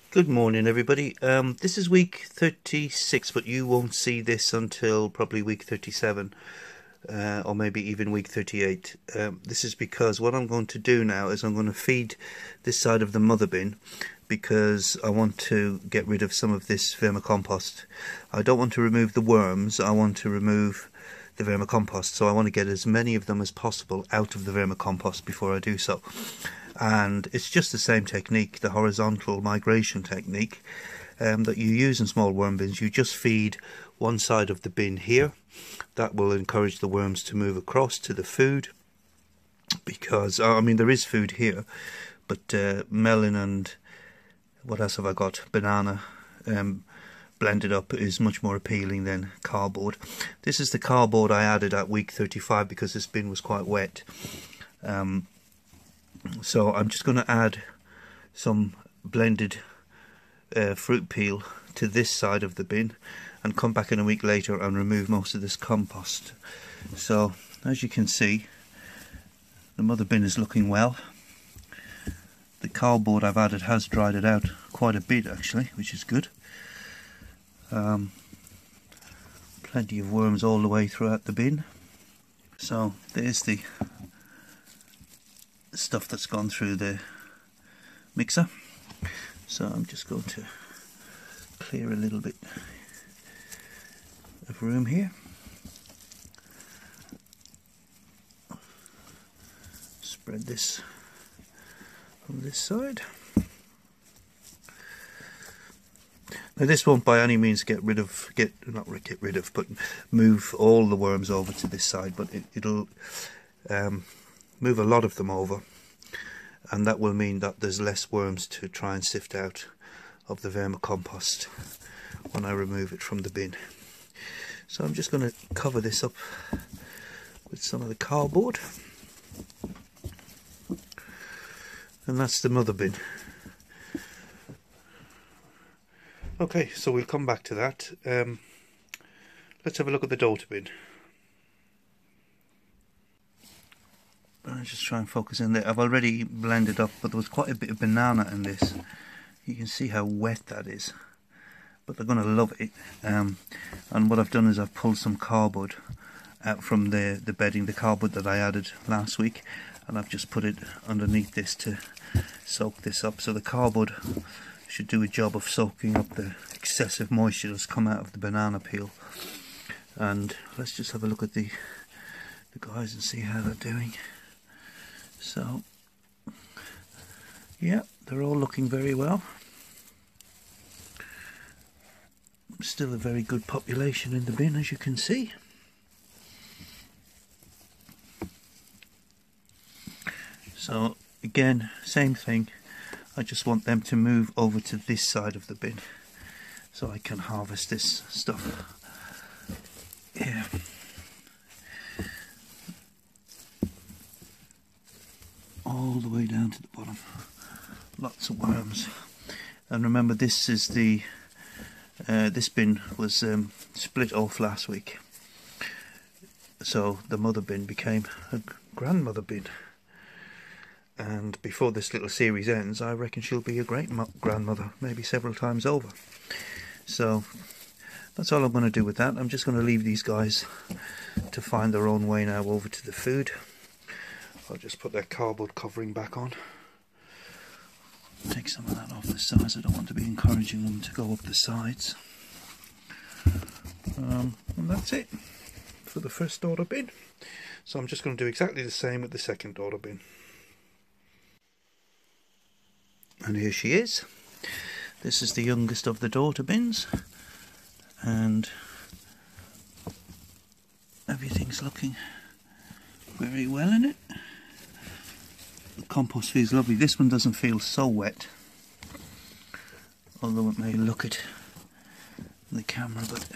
Good morning, everybody. This is week 36, but you won't see this until probably week 37, or maybe even week 38. This is because what I'm going to do now is I'm going to feed this side of the mother bin, because I want to get rid of some of this vermicompost. I don't want to remove the worms, I want to remove the vermicompost, so I want to get as many of them as possible out of the vermicompost before I do so. And it's just the same technique, the horizontal migration technique, that you use in small worm bins. You just feed one side of the bin here. That will encourage the worms to move across to the food, because I mean there is food here, but melon and what else have I got, banana blended up is much more appealing than cardboard. This is the cardboard I added at week 35 because this bin was quite wet. So I'm just going to add some blended fruit peel to this side of the bin and come back in a week later and remove most of this compost. So as you can see, the mother bin is looking well. The cardboard I've added has dried it out quite a bit actually, which is good. Plenty of worms all the way throughout the bin. So there's the stuff that's gone through the mixer. So I'm just going to clear a little bit of room here. Spread this on this side. Now this won't by any means but move all the worms over to this side, but it'll move a lot of them over, and that will mean that there's less worms to try and sift out of the vermicompost when I remove it from the bin. So I'm just going to cover this up with some of the cardboard, and that's the mother bin. Okay, so we'll come back to that. Let's have a look at the daughter bin. I'll just try and focus in there. I've already blended up, but there was quite a bit of banana in this. You can see how wet that is, but they're going to love it. And what I've done is I've pulled some cardboard out from the bedding, the cardboard that I added last week, and I've just put it underneath this to soak this up. So the cardboard should do a job of soaking up the excessive moisture that's come out of the banana peel. And let's just have a look at the guys and see how they're doing. So yeah, they're all looking very well. Still a very good population in the bin, as you can see. So again, same thing, I just want them to move over to this side of the bin so I can harvest this stuff here. All the way down to the bottom. Lots of worms. And remember, this is the this bin was split off last week, so the mother bin became a grandmother bin. And before this little series ends, I reckon she'll be a great grandmother, maybe several times over. So that's all I'm going to do with that. I'm just going to leave these guys to find their own way now over to the food. I'll just put that cardboard covering back on. Take some of that off the sides. I don't want to be encouraging them to go up the sides. And that's it for the first daughter bin. So I'm just going to do exactly the same with the second daughter bin. And here she is. This is the youngest of the daughter bins, and everything's looking very well in it. The compost feels lovely. This one doesn't feel so wet, although it may look it in the camera, but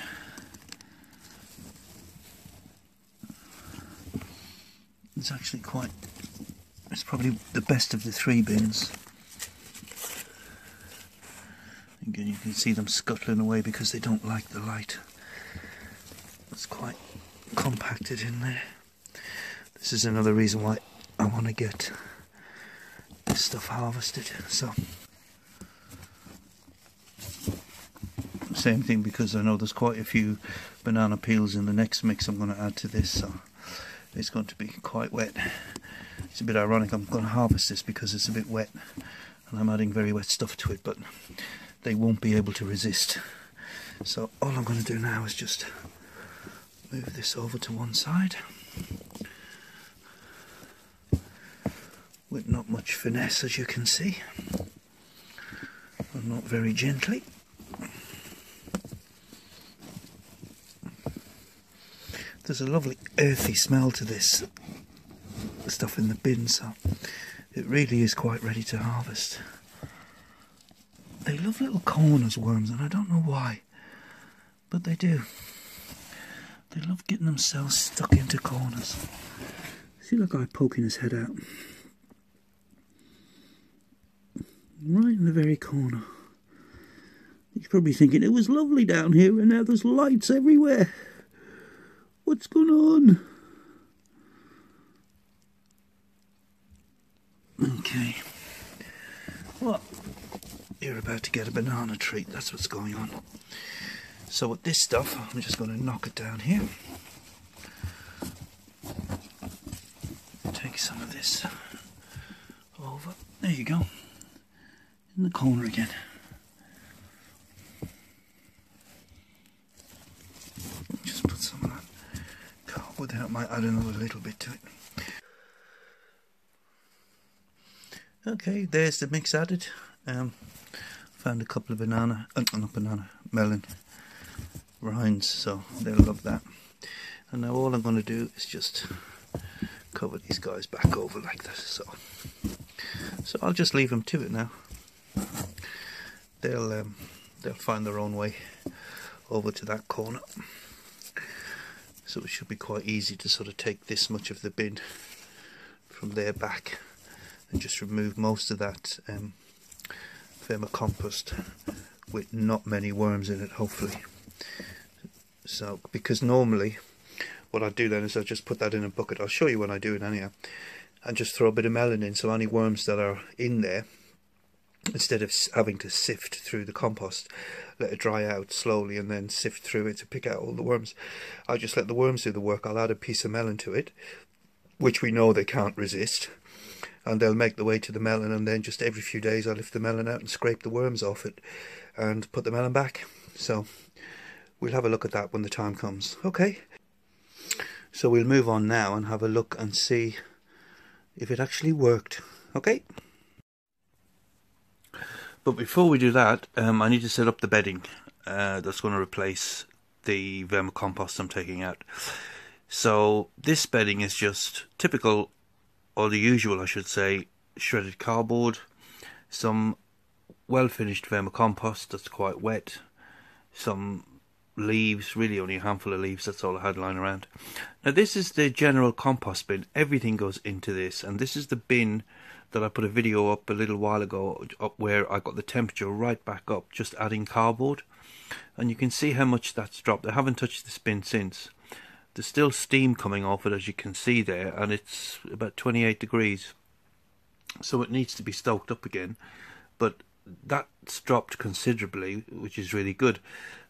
it's actually it's probably the best of the three bins. Again, you can see them scuttling away because they don't like the light. It's quite compacted in there. This is another reason why I want to get this stuff harvested. So same thing, because I know there's quite a few banana peels in the next mix I'm going to add to this, so it's going to be quite wet. It's a bit ironic, I'm going to harvest this because it's a bit wet and I'm adding very wet stuff to it, but they won't be able to resist. So all I'm going to do now is just move this over to one side with not much finesse, as you can see, and not very gently. There's a lovely earthy smell to this stuff in the bin, so it really is quite ready to harvest. They love little corners, worms, and I don't know why, but they do. They love getting themselves stuck into corners. See that guy poking his head out? Right in the very corner. He's probably thinking, it was lovely down here and now there's lights everywhere. What's going on? Okay. Well, you're about to get a banana treat, that's what's going on. So with this stuff, I'm just going to knock it down here. Take some of this over. There you go. In the corner again. Just put some of that cardboard out, might add another little bit to it. Okay, there's the mix added. Found a couple of melon rinds, so they'll love that. And now all I'm going to do is just cover these guys back over like this. So I'll just leave them to it now. They'll find their own way over to that corner. So it should be quite easy to sort of take this much of the bin from there back and just remove most of that vermicompost with not many worms in it, hopefully. So, because normally what I do then is I just put that in a bucket. I'll show you when I do it anyhow, and just throw a bit of melon in, so any worms that are in there, instead of having to sift through the compost, let it dry out slowly and then sift through it to pick out all the worms. I just let the worms do the work. I'll add a piece of melon to it, which we know they can't resist, and they'll make the way to the melon, and then just every few days I lift the melon out and scrape the worms off it and put the melon back. So we'll have a look at that when the time comes. Okay, so we'll move on now and have a look and see if it actually worked. Okay, but before we do that, I need to set up the bedding that's going to replace the vermicompost I'm taking out. So this bedding is just typical, or the usual I should say, shredded cardboard, some well finished vermicompost that's quite wet, some leaves, really only a handful of leaves, that's all I had lying around. Now this is the general compost bin, everything goes into this, and this is the bin that I put a video up a little while ago up where I got the temperature right back up just adding cardboard, and you can see how much that's dropped. I haven't touched this bin since. There's still steam coming off it, as you can see there, and it's about 28 degrees, so it needs to be stoked up again, but that's dropped considerably, which is really good.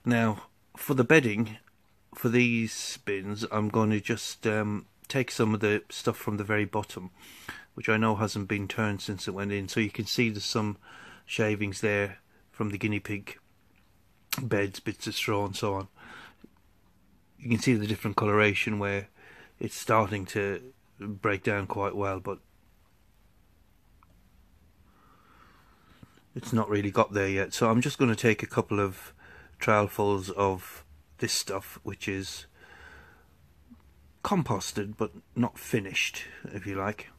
Now for the bedding for these bins, I'm going to just take some of the stuff from the very bottom, which I know hasn't been turned since it went in, so you can see there's some shavings there from the guinea pig beds, bits of straw and so on. You can see the different coloration where it's starting to break down quite well, but it's not really got there yet. So I'm just going to take a couple of trowelfuls of this stuff, which is composted but not finished, if you like.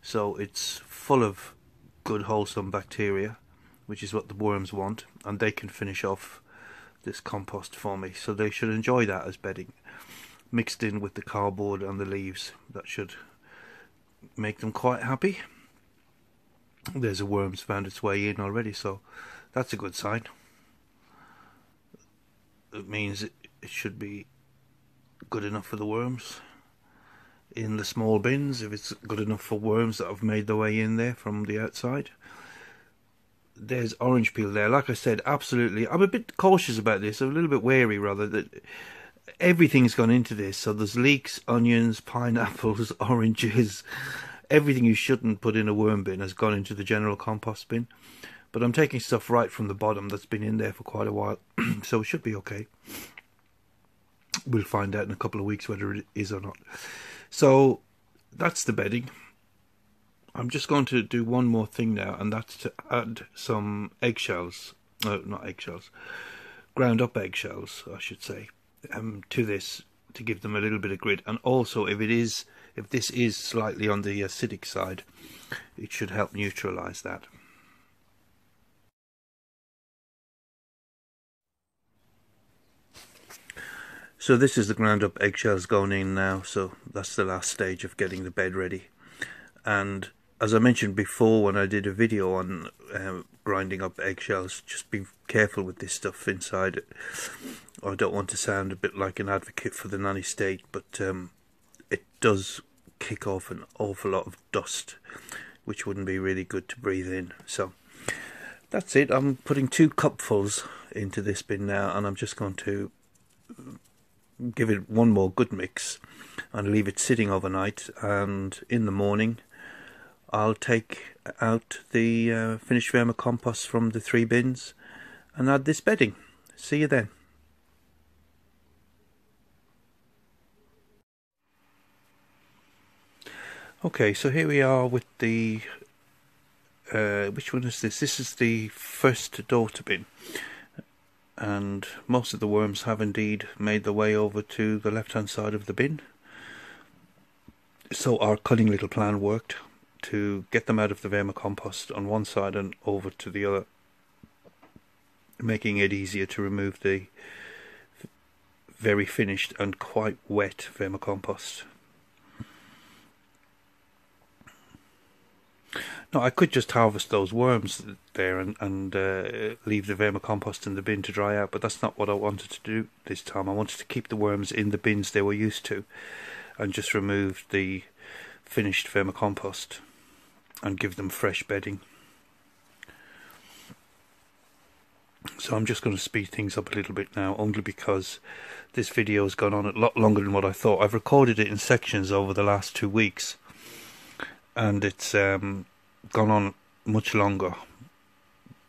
So it's full of good wholesome bacteria, which is what the worms want, and they can finish off this compost for me, so they should enjoy that as bedding, mixed in with the cardboard and the leaves. That should make them quite happy. There's a worm's found its way in already, so that's a good sign. It means it should be good enough for the worms in the small bins. If it's good enough for worms that have made their way in there from the outside, there's orange peel there. Like I said, absolutely. I'm a bit cautious about this. I'm a little bit wary, rather, that everything's gone into this. So there's leeks, onions, pineapples, oranges. Everything you shouldn't put in a worm bin has gone into the general compost bin. But I'm taking stuff right from the bottom that's been in there for quite a while. So it should be okay. We'll find out in a couple of weeks whether it is or not. So that's the bedding. I'm just going to do one more thing now, and that's to add some eggshells. No, not eggshells. Ground up eggshells, I should say, to this, to give them a little bit of grit. And also, if this is slightly on the acidic side, it should help neutralise that. So this is the ground up eggshells going in now. So that's the last stage of getting the bed ready. And as I mentioned before when I did a video on grinding up eggshells, just be careful with this stuff inside it. I don't want to sound a bit like an advocate for the nanny state, but it does kick off an awful lot of dust, which wouldn't be really good to breathe in. So that's it. I'm putting 2 cupfuls into this bin now, and I'm just going to give it one more good mix and leave it sitting overnight, and in the morning I'll take out the finished vermicompost from the 3 bins and add this bedding. See you then. Okay, so here we are with the which one is this? This is the first daughter bin, and most of the worms have indeed made their way over to the left hand side of the bin. So our cunning little plan worked to get them out of the vermicompost on one side and over to the other, making it easier to remove the very finished and quite wet vermicompost. Now I could just harvest those worms there and leave the vermicompost in the bin to dry out, but that's not what I wanted to do this time. I wanted to keep the worms in the bins they were used to and just remove the finished vermicompost and give them fresh bedding. So I'm just going to speed things up a little bit now, only because this video has gone on a lot longer than what I thought. I've recorded it in sections over the last 2 weeks, and it's gone on much longer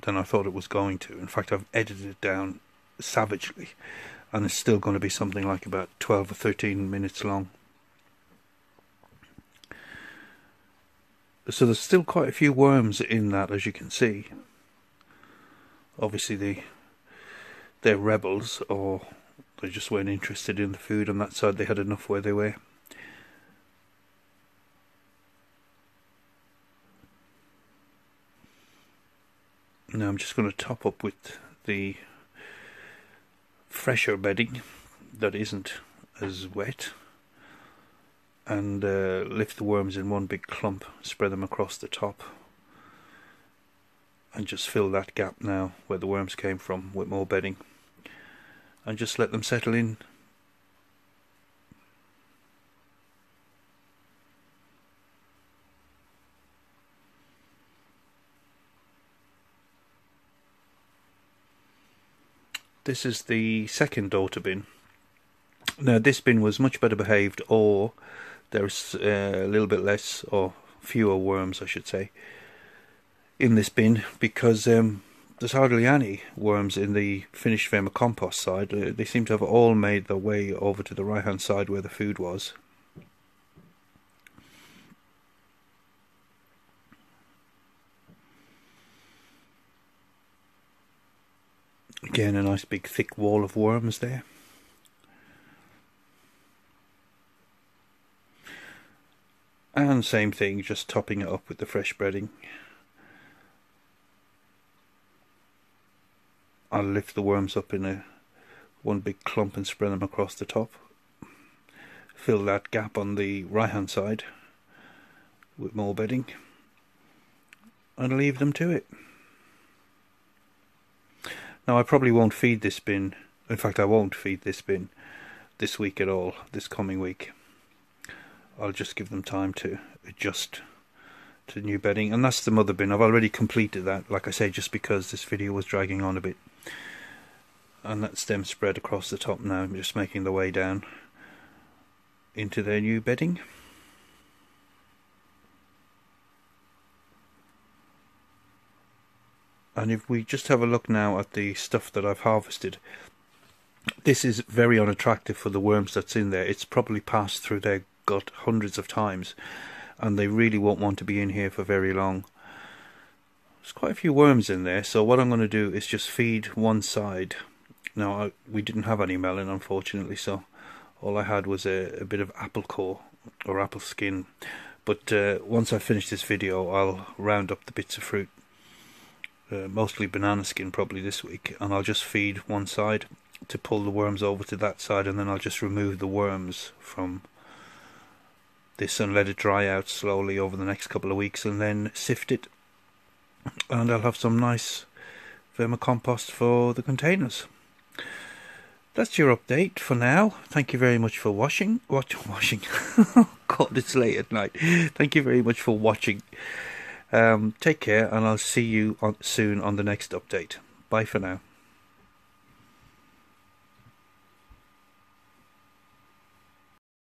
than I thought it was going to. In fact, I've edited it down savagely, and it's still going to be something like about 12 or 13 minutes long. So there's still quite a few worms in that, as you can see. Obviously they're rebels, or they just weren't interested in the food on that side. They had enough where they were. Now I'm just going to top up with the fresher bedding that isn't as wet, and lift the worms in one big clump, spread them across the top, and just fill that gap now where the worms came from with more bedding, and just let them settle in. This is the second daughter bin. Now this bin was much better behaved, or there's a little bit less, or fewer worms I should say, in this bin, because there's hardly any worms in the finished vermicompost side. They seem to have all made their way over to the right hand side where the food was. Again, a nice big thick wall of worms there. And same thing, just topping it up with the fresh bedding. I'll lift the worms up in one big clump and spread them across the top. Fill that gap on the right hand side with more bedding, and leave them to it. Now I probably won't feed this bin, in fact I won't feed this bin this week at all, this coming week. I'll just give them time to adjust to new bedding, and that's the mother bin. I've already completed that, like I say, just because this video was dragging on a bit. And that's them spread across the top now. I'm just making the way down into their new bedding. And if we just have a look now at the stuff that I've harvested, this is very unattractive for the worms that's in there. It's probably passed through their gut hundreds of times, and they really won't want to be in here for very long. There's quite a few worms in there, so what I'm going to do is just feed one side. Now, we didn't have any melon, unfortunately, so all I had was a bit of apple core or apple skin. But once I finish this video, I'll round up the bits of fruit, mostly banana skin probably this week, and I'll just feed one side to pull the worms over to that side, and then I'll just remove the worms from this and let it dry out slowly over the next couple of weeks, and then sift it, and I'll have some nice vermicompost for the containers. That's your update for now. Thank you very much for watching. God, it's late at night. Thank you very much for watching. Take care, and I'll see you soon on the next update. Bye for now.